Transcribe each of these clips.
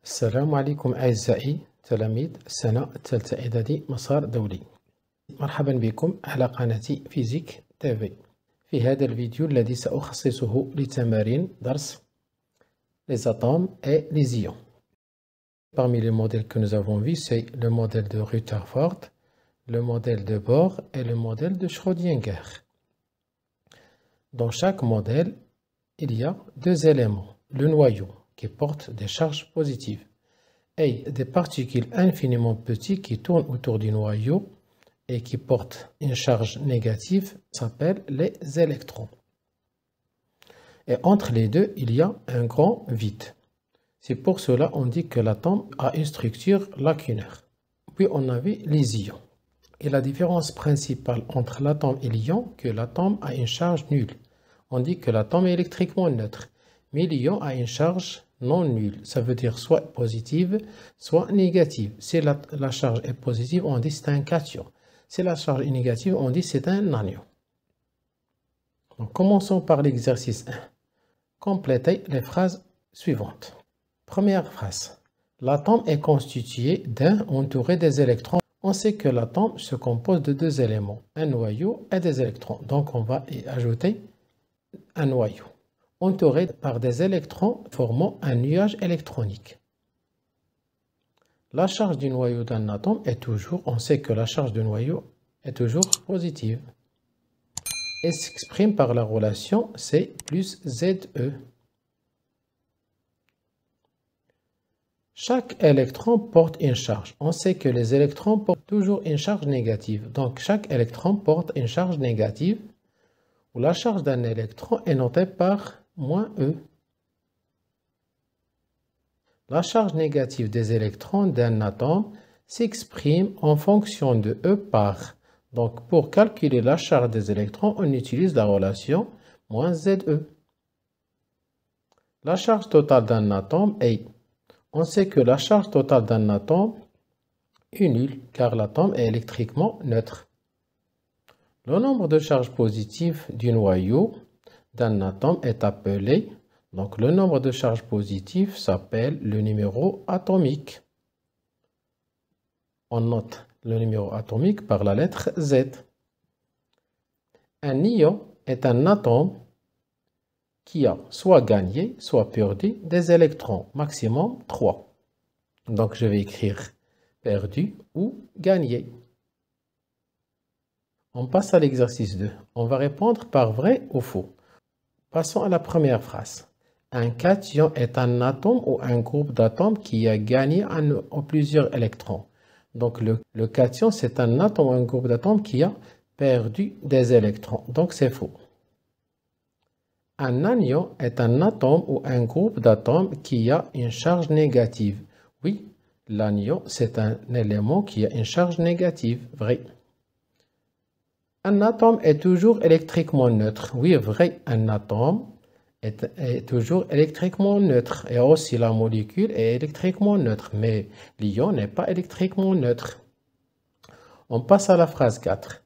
السلام عليكم أعزائي تلاميذ السنة الثالثة إعدادي مسار دولي. مرحبا بكم على قناة فيزيك تيفي. في هذا الفيديو الذي سأخصصه لتمارين درس les atomes et les ions. Parmi les modèles que nous avons vus, c'est le modèle de Rutherford, le modèle de Bohr et le modèle de Schrödinger. Dans chaque modèle, il y a deux éléments, le noyau qui porte des charges positives et des particules infiniment petites qui tournent autour du noyau et qui portent une charge négative, s'appellent les électrons. Et entre les deux, il y a un grand vide. C'est pour cela qu'on dit que l'atome a une structure lacunaire. Puis on avait les ions. Et la différence principale entre l'atome et l'ion, que l'atome a une charge nulle. On dit que l'atome est électriquement neutre, mais l'ion a une charge non nulle. Ça veut dire soit positive, soit négative. Si la charge est positive, on dit c'est un cation. Si la charge est négative, on dit c'est un anion. Donc commençons par l'exercice 1. Complétez les phrases suivantes. Première phrase. L'atome est constitué d'un entouré des électrons. On sait que l'atome se compose de deux éléments, un noyau et des électrons. Donc on va y ajouter un noyau, entouré par des électrons formant un nuage électronique. La charge du noyau d'un atome est toujours, on sait que la charge du noyau est toujours positive. Et s'exprime par la relation C plus ZE. Chaque électron porte une charge. On sait que les électrons portent toujours une charge négative. Donc chaque électron porte une charge négative où la charge d'un électron est notée par moins E. La charge négative des électrons d'un atome s'exprime en fonction de E par. Donc pour calculer la charge des électrons, on utilise la relation moins ZE. La charge totale d'un atome est. On sait que la charge totale d'un atome est nulle car l'atome est électriquement neutre. Le nombre de charges positives du noyau d'un atome est appelé, donc le nombre de charges positives s'appelle le numéro atomique. On note le numéro atomique par la lettre Z. Un ion est un atome qui a soit gagné, soit perdu des électrons, maximum 3. Donc je vais écrire perdu ou gagné. On passe à l'exercice 2. On va répondre par vrai ou faux. Passons à la première phrase. Un cation est un atome ou un groupe d'atomes qui a gagné un ou plusieurs électrons. Donc le cation, c'est un atome ou un groupe d'atomes qui a perdu des électrons. Donc c'est faux. Un anion est un atome ou un groupe d'atomes qui a une charge négative. Oui, l'anion, c'est un élément qui a une charge négative. Vrai. Un atome est toujours électriquement neutre. Oui, vrai, un atome est toujours électriquement neutre. Et aussi la molécule est électriquement neutre. Mais l'ion n'est pas électriquement neutre. On passe à la phrase 4.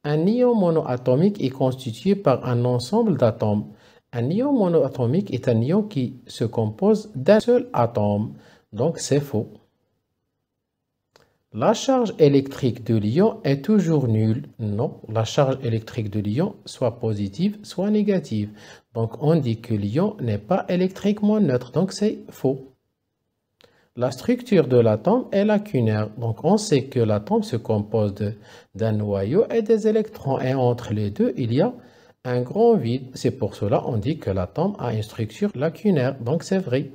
Un ion monoatomique est constitué par un ensemble d'atomes. Un ion monoatomique est un ion qui se compose d'un seul atome. Donc c'est faux. La charge électrique de l'ion est toujours nulle. Non, la charge électrique de l'ion soit positive, soit négative. Donc on dit que l'ion n'est pas électriquement neutre. Donc c'est faux. La structure de l'atome est lacunaire. Donc on sait que l'atome se compose d'un noyau et des électrons. Et entre les deux, il y a un grand vide. C'est pour cela qu'on dit que l'atome a une structure lacunaire. Donc c'est vrai.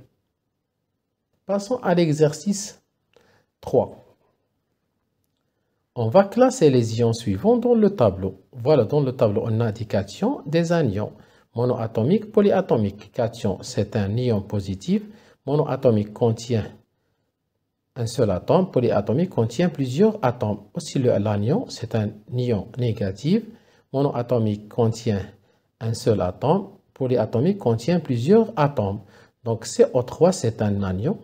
Passons à l'exercice 3. On va classer les ions suivants dans le tableau. Voilà, dans le tableau, on a des cations, des anions. Monoatomique, polyatomique. Cation, c'est un ion positif. Monoatomique contient un seul atome. Polyatomique contient plusieurs atomes. Aussi, l'anion, c'est un ion négatif. Monoatomique contient un seul atome. Polyatomique contient plusieurs atomes. Donc CO3, c'est un anion,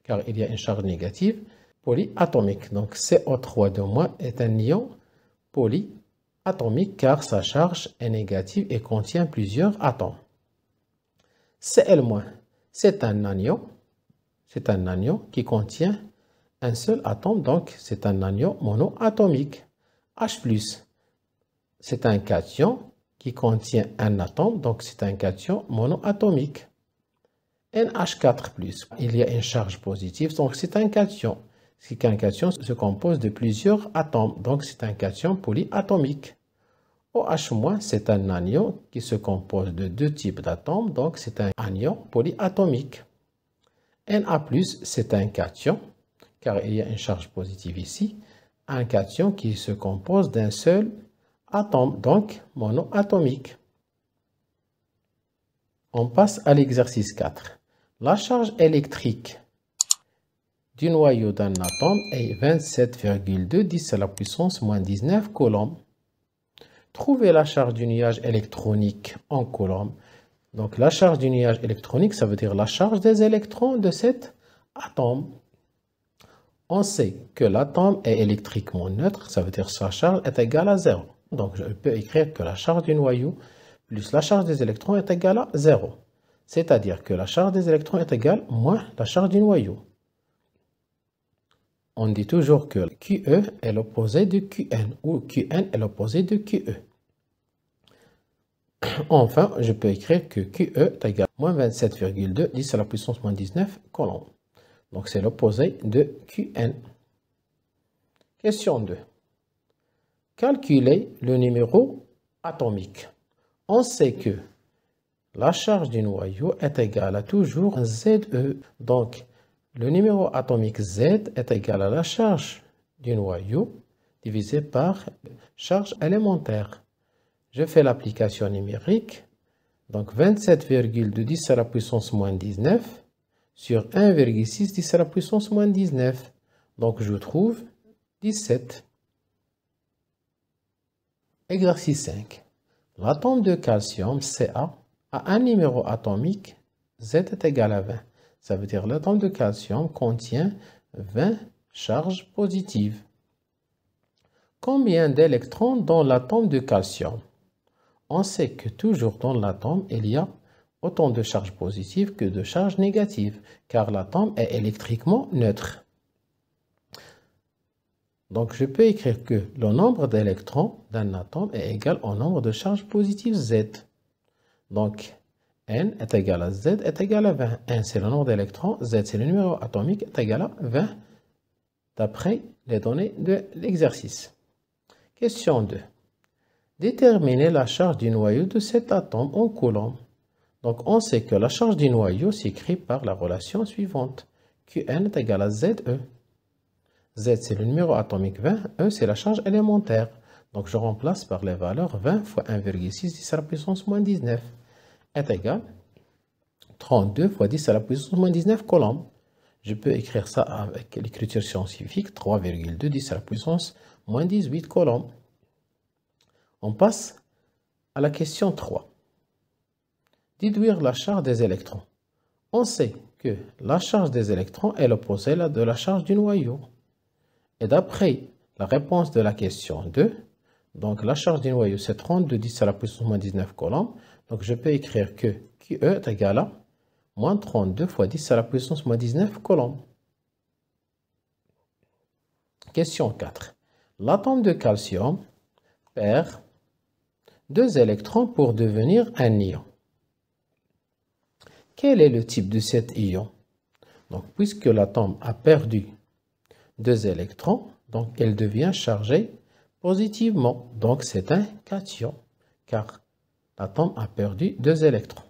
car il y a une charge négative. Polyatomique. Donc CO3 de moins est un ion polyatomique car sa charge est négative et contient plusieurs atomes. Cl-, c'est un anion c'est un anion qui contient un seul atome, donc c'est un anion monoatomique. H+, c'est un cation qui contient un atome, donc c'est un cation monoatomique. NH4+, il y a une charge positive, donc c'est un cation. C'est qu'un cation se compose de plusieurs atomes, donc c'est un cation polyatomique. OH-, c'est un anion qui se compose de deux types d'atomes, donc c'est un anion polyatomique. Na+, c'est un cation, car il y a une charge positive ici, un cation qui se compose d'un seul atome, donc monoatomique. On passe à l'exercice 4. La charge électrique du noyau d'un atome est 27,2 10 à la puissance moins 19 coulombs. Trouvez la charge du nuage électronique en coulombs. Donc la charge du nuage électronique, ça veut dire la charge des électrons de cet atome. On sait que l'atome est électriquement neutre, ça veut dire que sa charge est égale à 0. Donc je peux écrire que la charge du noyau plus la charge des électrons est égale à 0. C'est-à-dire que la charge des électrons est égale moins la charge du noyau. On dit toujours que QE est l'opposé de QN ou QN est l'opposé de QE. Enfin, je peux écrire que QE est égal à moins 27,2 10 à la puissance moins 19 coulombs. Donc c'est l'opposé de QN. Question 2. Calculez le numéro atomique. On sait que la charge du noyau est égale à toujours ZE. Donc, le numéro atomique Z est égal à la charge du noyau divisé par charge élémentaire. Je fais l'application numérique. Donc, 27,2 10 à la puissance moins 19 sur 1,6 10 à la puissance moins 19. Donc, je trouve 17. Exercice 5. L'atome de calcium Ca a un numéro atomique Z est égal à 20. Ça veut dire que l'atome de calcium contient 20 charges positives. Combien d'électrons dans l'atome de calcium? On sait que toujours dans l'atome, il y a autant de charges positives que de charges négatives, car l'atome est électriquement neutre. Donc, je peux écrire que le nombre d'électrons d'un atome est égal au nombre de charges positives Z. Donc, N est égal à Z est égal à 20. N, c'est le nombre d'électrons. Z, c'est le numéro atomique, est égal à 20, d'après les données de l'exercice. Question 2. Déterminez la charge du noyau de cet atome en coulombs. Donc, on sait que la charge du noyau s'écrit par la relation suivante. Qn est égal à Ze. Z, c'est le numéro atomique 20. E, c'est la charge élémentaire. Donc, je remplace par les valeurs 20 fois 1,6 10 à la puissance moins 19 est égal à 32 fois 10 à la puissance moins 19 coulombs. Je peux écrire ça avec l'écriture scientifique, 3,2 10 à la puissance moins 18 coulombs. On passe à la question 3. Déduire la charge des électrons. On sait que la charge des électrons est l'opposé de la charge du noyau. Et d'après la réponse de la question 2, donc la charge du noyau c'est 32 10 à la puissance moins 19 coulombs. Donc je peux écrire que QE est égal à moins 32 fois 10 à la puissance moins 19 coulombs. Question 4. L'atome de calcium perd 2 électrons pour devenir un ion. Quel est le type de cet ion? Donc puisque l'atome a perdu 2 électrons, donc elle devient chargée positivement. Donc c'est un cation, car l'atome a perdu 2 électrons.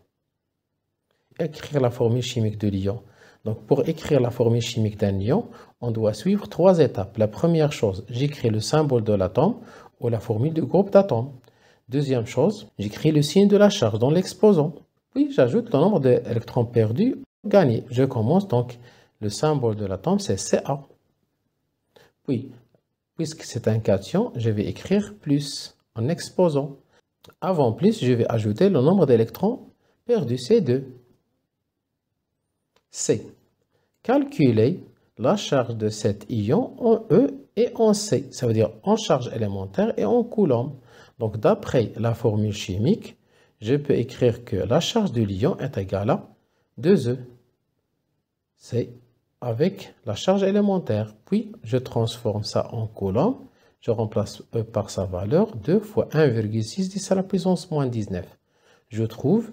Écrire la formule chimique de l'ion. Donc pour écrire la formule chimique d'un ion, on doit suivre 3 étapes. La première chose, j'écris le symbole de l'atome ou la formule du groupe d'atomes. Deuxième chose, j'écris le signe de la charge dans l'exposant. Puis j'ajoute le nombre d'électrons perdus ou gagnés. Je commence donc, le symbole de l'atome c'est Ca. Puis, puisque c'est un cation, je vais écrire plus en exposant. Avant plus, je vais ajouter le nombre d'électrons perdus, C2. C. Calculer la charge de cet ion en E et en C. Ça veut dire en charge élémentaire et en coulomb. Donc, d'après la formule chimique, je peux écrire que la charge de l'ion est égale à 2E. C'est avec la charge élémentaire. Puis, je transforme ça en coulomb. Je remplace E par sa valeur, 2 fois 1,6 10 à la puissance moins 19. Je trouve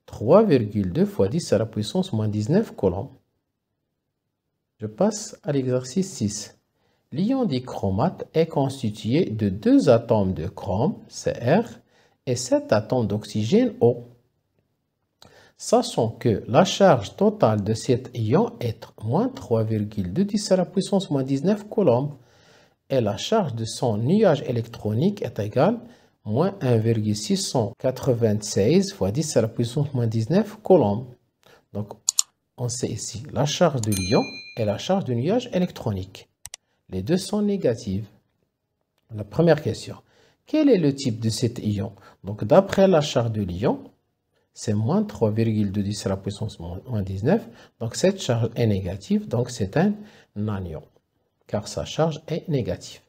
3,2 fois 10 à la puissance moins 19 coulombs. Je passe à l'exercice 6. L'ion dichromate est constitué de 2 atomes de chrome, Cr, et 7 atomes d'oxygène, O. Sachant que la charge totale de cet ion est moins 3,2 10 à la puissance moins 19 coulombs, et la charge de son nuage électronique est égale à moins 1,696 fois 10 à la puissance moins 19 coulombs. Donc, on sait ici la charge de l'ion et la charge du nuage électronique. Les deux sont négatives. La première question. Quel est le type de cet ion? Donc, d'après la charge de l'ion, c'est moins 3,2 10 à la puissance moins 19. Donc, cette charge est négative. Donc, c'est un anion, car sa charge est négative.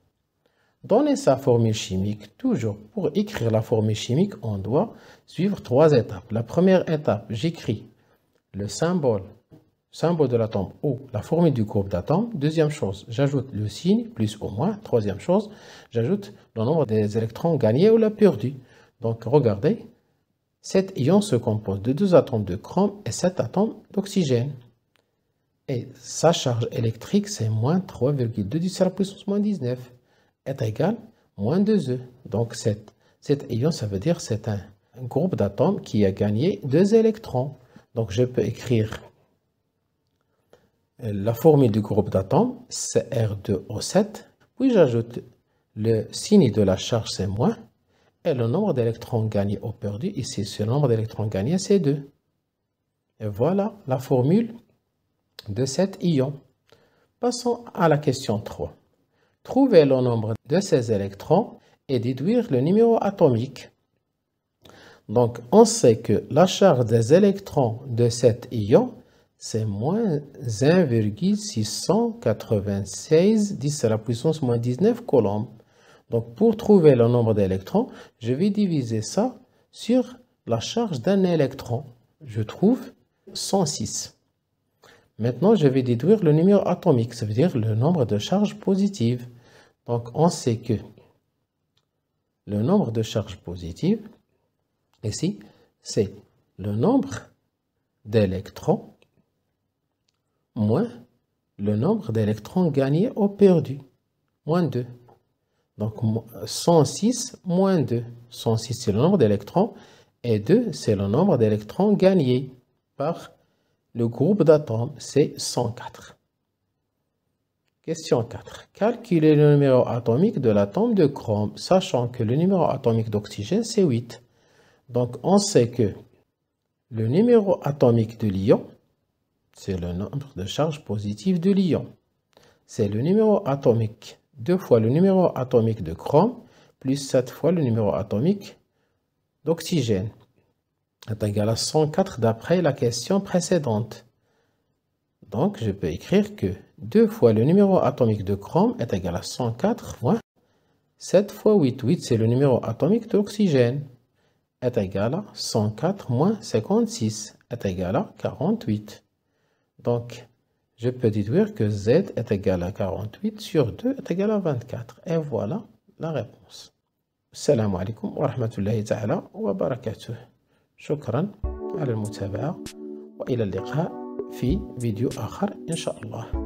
Donner sa formule chimique. Toujours, pour écrire la formule chimique, on doit suivre 3 étapes. La première étape, j'écris le symbole de l'atome ou la formule du groupe d'atomes. Deuxième chose, j'ajoute le signe, plus ou moins. Troisième chose, j'ajoute le nombre des électrons gagnés ou perdus. Donc, regardez, cet ion se compose de 2 atomes de chrome et 7 atomes d'oxygène. Et sa charge électrique, c'est moins 3,2 10 à la puissance moins 19, est égal à moins 2e. Donc, cet ion, ça veut dire que c'est un groupe d'atomes qui a gagné 2 électrons. Donc, je peux écrire la formule du groupe d'atomes, Cr2O7, puis j'ajoute le signe de la charge, c'est moins, et le nombre d'électrons gagnés ou perdus. Ici, ce nombre d'électrons gagnés, c'est 2. Et voilà la formule de cet ion. Passons à la question 3. Trouver le nombre de ces électrons et déduire le numéro atomique. Donc, on sait que la charge des électrons de cet ion, c'est moins 1,696 10 à la puissance moins 19 coulombs. Donc, pour trouver le nombre d'électrons, je vais diviser ça sur la charge d'un électron. Je trouve 106. Maintenant, je vais déduire le numéro atomique, ça veut dire le nombre de charges positives. Donc, on sait que le nombre de charges positives, ici, c'est le nombre d'électrons moins le nombre d'électrons gagnés ou perdus, moins 2. Donc, 106 moins 2. 106, c'est le nombre d'électrons, et 2, c'est le nombre d'électrons gagnés par le groupe d'atomes, c'est 104. Question 4. Calculez le numéro atomique de l'atome de chrome, sachant que le numéro atomique d'oxygène, c'est 8. Donc, on sait que le numéro atomique de l'ion, c'est le nombre de charges positives de l'ion. C'est le numéro atomique, 2 fois le numéro atomique de chrome, plus 7 fois le numéro atomique d'oxygène. Est égal à 104 d'après la question précédente. Donc, je peux écrire que 2 fois le numéro atomique de chrome est égal à 104 moins 7 fois 8. 8, c'est le numéro atomique d'oxygène. Est égal à 104 moins 56 est égal à 48. Donc, je peux déduire que Z est égal à 48 sur 2 est égal à 24. Et voilà la réponse. Assalamu alaikum wa rahmatullahi ta'ala wa barakatuh. شكرا على المتابعة وإلى اللقاء في فيديو آخر إن شاء الله.